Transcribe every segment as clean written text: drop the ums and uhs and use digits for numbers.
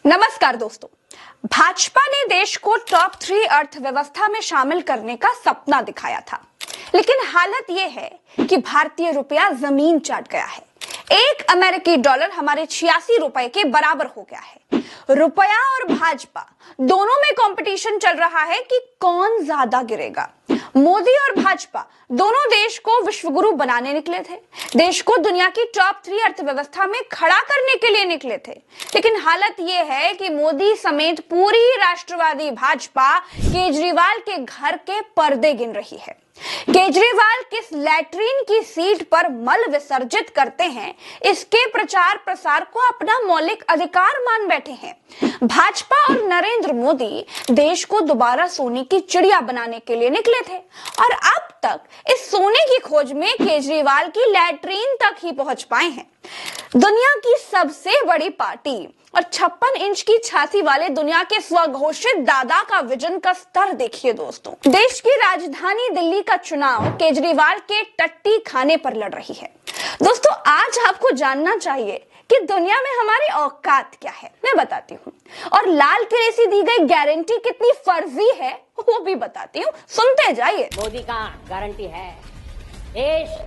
नमस्कार दोस्तों। भाजपा ने देश को टॉप 3 अर्थव्यवस्था में शामिल करने का सपना दिखाया था, लेकिन हालत यह है कि भारतीय रुपया जमीन चाट गया है। एक अमेरिकी डॉलर हमारे 86 रुपए के बराबर हो गया है। रुपया और भाजपा दोनों में कंपटीशन चल रहा है कि कौन ज्यादा गिरेगा। मोदी और भाजपा दोनों देश को विश्वगुरु बनाने निकले थे, देश को दुनिया की टॉप 3 अर्थव्यवस्था में खड़ा करने के लिए निकले थे। लेकिन हालत यह है कि मोदी समेत पूरी राष्ट्रवादी भाजपा केजरीवाल के घर के पर्दे गिन रही है। केजरीवाल किस लैट्रिन की सीट पर मल विसर्जित करते हैं, इसके प्रचार प्रसार को अपना मौलिक अधिकार मान बैठे हैं। भाजपा और नरेंद्र मोदी देश को दोबारा सोने की चिड़िया बनाने के लिए निकले थे और अब तक इस सोने की खोज में केजरीवाल की लैट्रिन तक ही पहुंच पाए हैं। दुनिया की सबसे बड़ी पार्टी और 56 इंच की छाती वाले दुनिया के स्वघोषित दादा का विजन का स्तर देखिए दोस्तों। देश की राजधानी दिल्ली का चुनाव केजरीवाल के टट्टी खाने पर लड़ रही है। दोस्तों, आज आपको जानना चाहिए कि दुनिया में हमारी औकात क्या है, मैं बताती हूँ। और लाल किले से दी गई गारंटी कितनी फर्जी है वो भी बताती हूँ, सुनते जाइए। मोदी का गारंटी है देश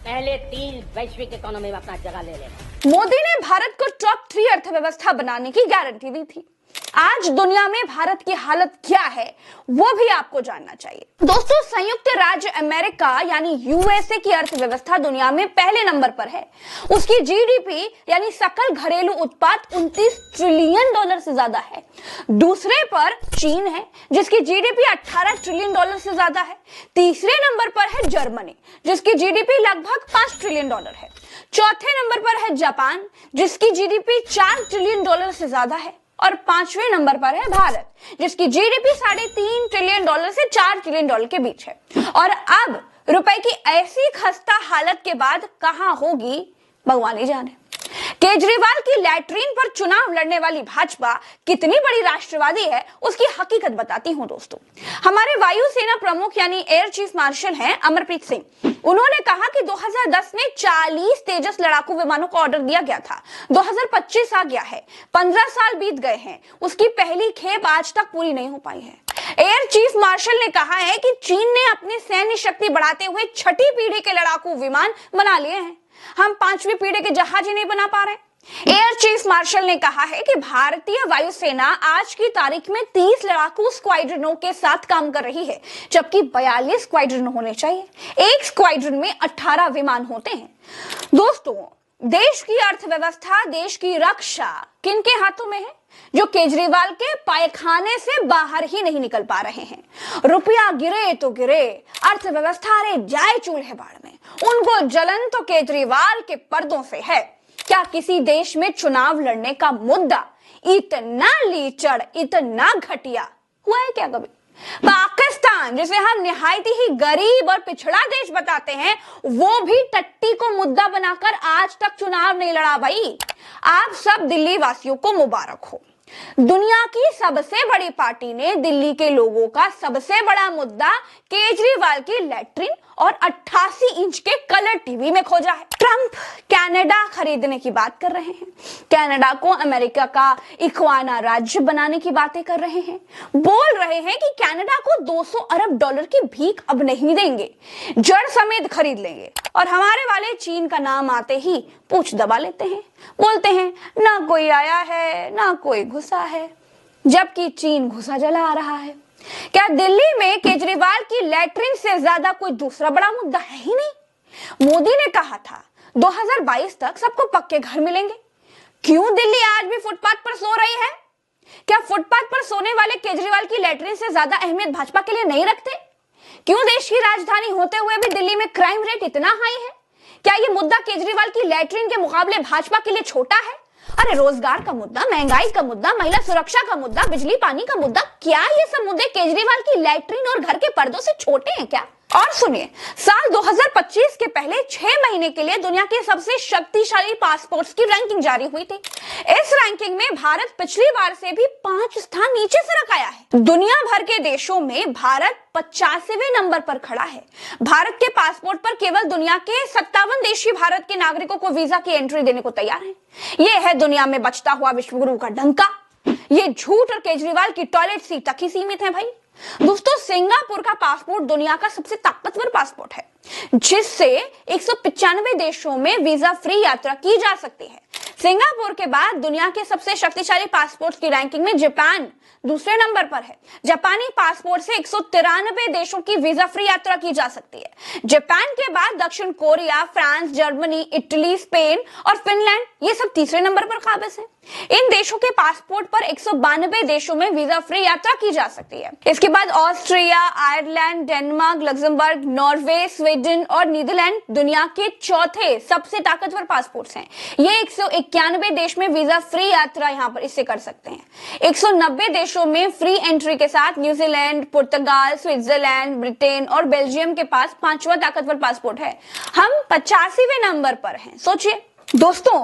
पहले 3 वैश्विक इकोनॉमी में अपना जगह ले लेगा। मोदी ने भारत को टॉप 3 अर्थव्यवस्था बनाने की गारंटी दी थी। आज दुनिया में भारत की हालत क्या है वो भी आपको जानना चाहिए। दोस्तों, संयुक्त राज्य अमेरिका यानी यूएसए की अर्थव्यवस्था दुनिया में पहले नंबर पर है। उसकी जीडीपी यानी सकल घरेलू उत्पाद 29 ट्रिलियन डॉलर से ज्यादा है। दूसरे पर चीन है जिसकी जीडीपी 18 ट्रिलियन डॉलर से ज्यादा है। तीसरे नंबर पर है जर्मनी जिसकी जीडीपी लगभग 5 ट्रिलियन डॉलर है। चौथे नंबर पर है जापान जिसकी जीडीपी 4 ट्रिलियन डॉलर से ज्यादा है। और 5वें नंबर पर है भारत जिसकी जीडीपी 3.5 ट्रिलियन डॉलर से 4 ट्रिलियन डॉलर के बीच है। और अब रुपए की ऐसी खस्ता हालत के बाद कहां होगी भगवान ही जाने। केजरीवाल की लैट्रिन पर चुनाव लड़ने वाली भाजपा कितनी बड़ी राष्ट्रवादी है उसकी हकीकत बताती हूं दोस्तों। हमारे वायुसेना प्रमुख यानी एयर चीफ मार्शल हैं अमरप्रीत सिंह। उन्होंने कहा कि 2010 में 40 तेजस लड़ाकू विमानों का ऑर्डर दिया गया था। 2025 आ गया है, 15 साल बीत गए हैं, उसकी पहली खेप आज तक पूरी नहीं हो पाई है। एयर चीफ मार्शल ने कहा है कि चीन ने अपनी सैन्य शक्ति बढ़ाते हुए 6ठी पीढ़ी के लड़ाकू विमान बना लिए हैं, हम 5वीं पीढ़ी के जहाज ही नहीं बना पा रहे। एयर चीफ मार्शल ने कहा है कि भारतीय वायुसेना आज की तारीख में 30 लड़ाकू स्क्वाड्रनों के साथ काम कर रही है, जबकि 42 स्क्वाड्रन होने चाहिए। एक स्क्वाड्रन में 18 विमान होते हैं। दोस्तों, देश की अर्थव्यवस्था, देश की रक्षा किनके हाथों में है? जो केजरीवाल के पायखाने से बाहर ही नहीं निकल पा रहे हैं। रुपया गिरे तो गिरे, अर्थव्यवस्था रे जाए चूल्हे बाड़ में, उनको जलन तो केजरीवाल के पर्दों से है। क्या किसी देश में चुनाव लड़ने का मुद्दा इतना लीचड़, इतना घटिया हुआ है क्या कभी? पाकिस्तान जिसे हम निहायती ही गरीब और पिछड़ा देश बताते हैं, वो भी टट्टी को मुद्दा बनाकर आज तक चुनाव नहीं लड़ा भाई। आप सब दिल्ली वासियों को मुबारक हो। दुनिया की सबसे बड़ी पार्टी ने दिल्ली के लोगों का सबसे बड़ा मुद्दा केजरीवाल की लैट्रिन और 88 इंच के कलर टीवी में खोजा है। ट्रंप कनाडा खरीदने की बात कर रहे हैं, कनाडा को अमेरिका का इख्वाना राज्य बनाने की बातें कर रहे हैं, बोल रहे हैं कि कनाडा को 200 अरब डॉलर की भीख अब नहीं देंगे, जड़ समेत खरीद लेंगे। और हमारे वाले चीन का नाम आते ही पूंछ दबा लेते हैं, बोलते हैं ना कोई आया है ना कोई घुसा है, जबकि चीन घुसा जला आ रहा है। क्या दिल्ली में केजरीवाल की लैट्रिन से ज्यादा कोई दूसरा बड़ा मुद्दा है ही नहीं? मोदी ने कहा था 2022 तक सबको पक्के घर मिलेंगे। क्यों दिल्ली आज भी फुटपाथ पर सो रही है? क्या फुटपाथ पर सोने वाले केजरीवाल की लैट्रिन से ज्यादा अहमियत भाजपा के लिए नहीं रखते? क्यों देश की राजधानी होते हुए भी दिल्ली में क्राइम रेट इतना हाई है? क्या ये मुद्दा केजरीवाल की लैट्रिन के मुकाबले भाजपा के लिए छोटा है? अरे रोजगार का मुद्दा, महंगाई का मुद्दा, महिला सुरक्षा का मुद्दा, बिजली पानी का मुद्दा, क्या ये सब मुद्दे केजरीवाल की लैट्रिन और घर के पर्दों से छोटे हैं क्या? और सुनिए, साल 2025 के पहले 6 महीने के लिए दुनिया के सबसे शक्तिशाली पासपोर्ट्स की रैंकिंग जारी हुई थी। इस रैंकिंग में भारत पिछली बार से भी 5 स्थान नीचे से रखाया है। दुनिया भर के देशों में भारत 85वें नंबर पर खड़ा है। भारत के पासपोर्ट पर केवल दुनिया के 57 देश ही भारत के नागरिकों को वीजा की एंट्री देने को तैयार हैं। यह है दुनिया में बचता हुआ विश्वगुरु का डंका। ये झूठ और केजरीवाल की टॉयलेट सीट तक ही सीमित है भाई। दोस्तों, सिंगापुर का पासपोर्ट दुनिया का सबसे ताकतवर पासपोर्ट है, जिससे 195 देशों में वीजा फ्री यात्रा की जा सकती है। सिंगापुर के बाद दुनिया के सबसे शक्तिशाली पासपोर्ट की रैंकिंग में जापान दूसरे नंबर पर है। जापानी पासपोर्ट से 193 देशों की वीजा फ्री यात्रा की जा सकती है। जापान के बाद दक्षिण Korea, France, Germany, Italy, Spain और फिनलैंड ये सब तीसरे नंबर पर काबिज हैं। इन देशों के पासपोर्ट पर 192 देशों में वीजा फ्री यात्रा की जा सकती है। इसके बाद Austria, Ireland, Denmark, Luxembourg, Norway, Sweden और नीदरलैंड दुनिया के चौथे सबसे ताकतवर पासपोर्ट्स हैं। ये 191 देश में वीजा फ्री यात्रा यहाँ पर इससे कर सकते हैं। 190 देशों में फ्री एंट्री के साथ न्यूजीलैंड, पुर्तगाल, स्विट्जरलैंड, ब्रिटेन और बेल्जियम के पास 5वां ताकतवर पासपोर्ट है। हम 85वें नंबर पर हैं। सोचिए दोस्तों,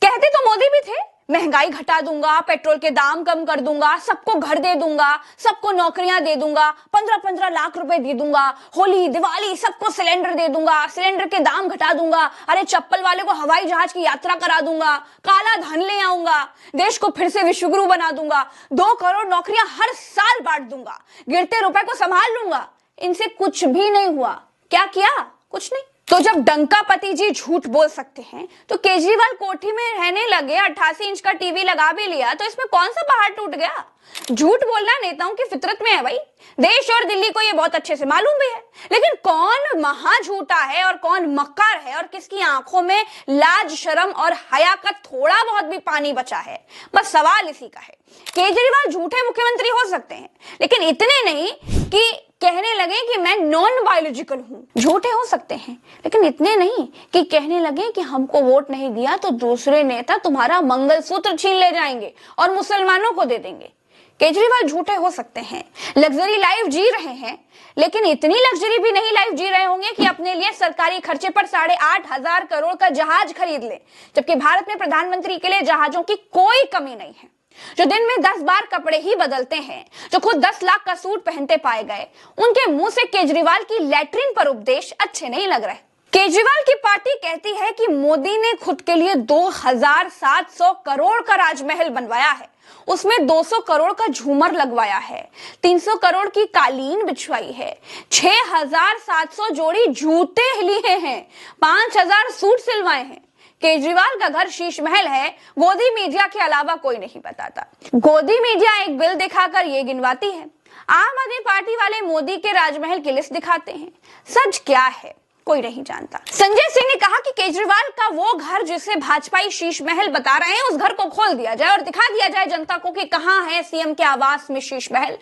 कहते तो मोदी भी थे, महंगाई घटा दूंगा, पेट्रोल के दाम कम कर दूंगा, सबको घर दे दूंगा, सबको नौकरियां दे दूंगा, 15-15 लाख रुपए दे दूंगा, होली दिवाली सबको सिलेंडर दे दूंगा, सिलेंडर के दाम घटा दूंगा, अरे चप्पल वाले को हवाई जहाज की यात्रा करा दूंगा, काला धन ले आऊंगा, देश को फिर से विश्वगुरु बना दूंगा, 2 करोड़ नौकरियां हर साल बांट दूंगा, गिरते रुपए को संभाल लूंगा। इनसे कुछ भी नहीं हुआ। क्या किया? कुछ नहीं। तो जब डंकापति जी झूठ बोल सकते हैं, तो केजरीवाल कोठी में रहने लगे, 88 इंच का टीवी लगा भी लिया, तो इसमें कौन सा पहाड़ टूट गया? झूठ बोलना नेताओं की फितरत में है भाई। देश और दिल्ली को ये बहुत अच्छे से मालूम भी है। लेकिन कौन महा झूठा है और कौन मक्कार है और किसकी आंखों में लाज, शर्म और हया का थोड़ा बहुत भी पानी बचा है, बस सवाल इसी का है। केजरीवाल झूठे मुख्यमंत्री हो सकते हैं, लेकिन इतने नहीं कि कहने लगे कि मैं नॉन बायोलॉजिकल हूं। झूठे हो सकते हैं, लेकिन इतने नहीं कि कहने लगे कि हमको वोट नहीं दिया तो दूसरे नेता तुम्हारा मंगलसूत्र छीन ले जाएंगे और मुसलमानों को दे देंगे। केजरीवाल झूठे हो सकते हैं, लग्जरी लाइफ जी रहे हैं, लेकिन इतनी लग्जरी भी नहीं लाइफ जी रहे होंगे कि अपने लिए सरकारी खर्चे पर 8,500 करोड़ का जहाज खरीद ले, जबकि भारत में प्रधानमंत्री के लिए जहाजों की कोई कमी नहीं है। जो दिन में 10 बार कपड़े ही बदलते हैं, जो खुद 10 लाख का सूट पहनते पाए गए, उनके मुंह से केजरीवाल की लैट्रिन पर उपदेश अच्छे नहीं लग रहे। केजरीवाल की पार्टी कहती है कि मोदी ने खुद के लिए 2,700 करोड़ का राजमहल बनवाया है, उसमें 200 करोड़ का झूमर लगवाया है, 300 करोड़ की कालीन बिछवाई है, 6,700 जोड़ी जूते लिए हैं, 5,000 सूट सिलवाए हैं। केजरीवाल का घर शीश महल है, गोदी मीडिया के अलावा कोई नहीं बताता। गोदी मीडिया एक बिल दिखाकर ये गिनवाती है। आम आदमी पार्टी वाले मोदी के राजमहल की लिस्ट दिखाते हैं। सच क्या है कोई नहीं जानता। संजय सिंह ने कहा कि केजरीवाल का वो घर जिसे भाजपाई शीश महल बता रहे हैं, उस घर को खोल दिया जाए और दिखा दिया जाए जनता को कि कहां है सीएम के आवास में शीश महल।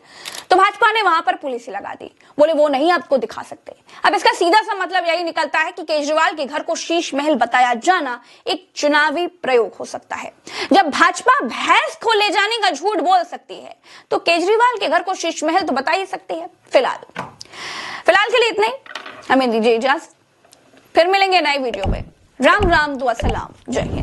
तो भाजपा ने वहां पर पुलिस लगा दी, बोले वो नहीं आपको दिखा सकते। अब इसका सीधा सा मतलब यही निकलता है कि केजरीवाल के घर को शीश महल बताया जाना एक चुनावी प्रयोग हो सकता है। जब भाजपा भैंस को ले जाने का झूठ बोल सकती है, तो केजरीवाल के घर को शीश महल तो बता ही सकती है। फिलहाल के लिए इतना ही, हमें दीजिए इजाजत। फिर मिलेंगे नए वीडियो में। राम राम दुआ सलाम, जय हिंद।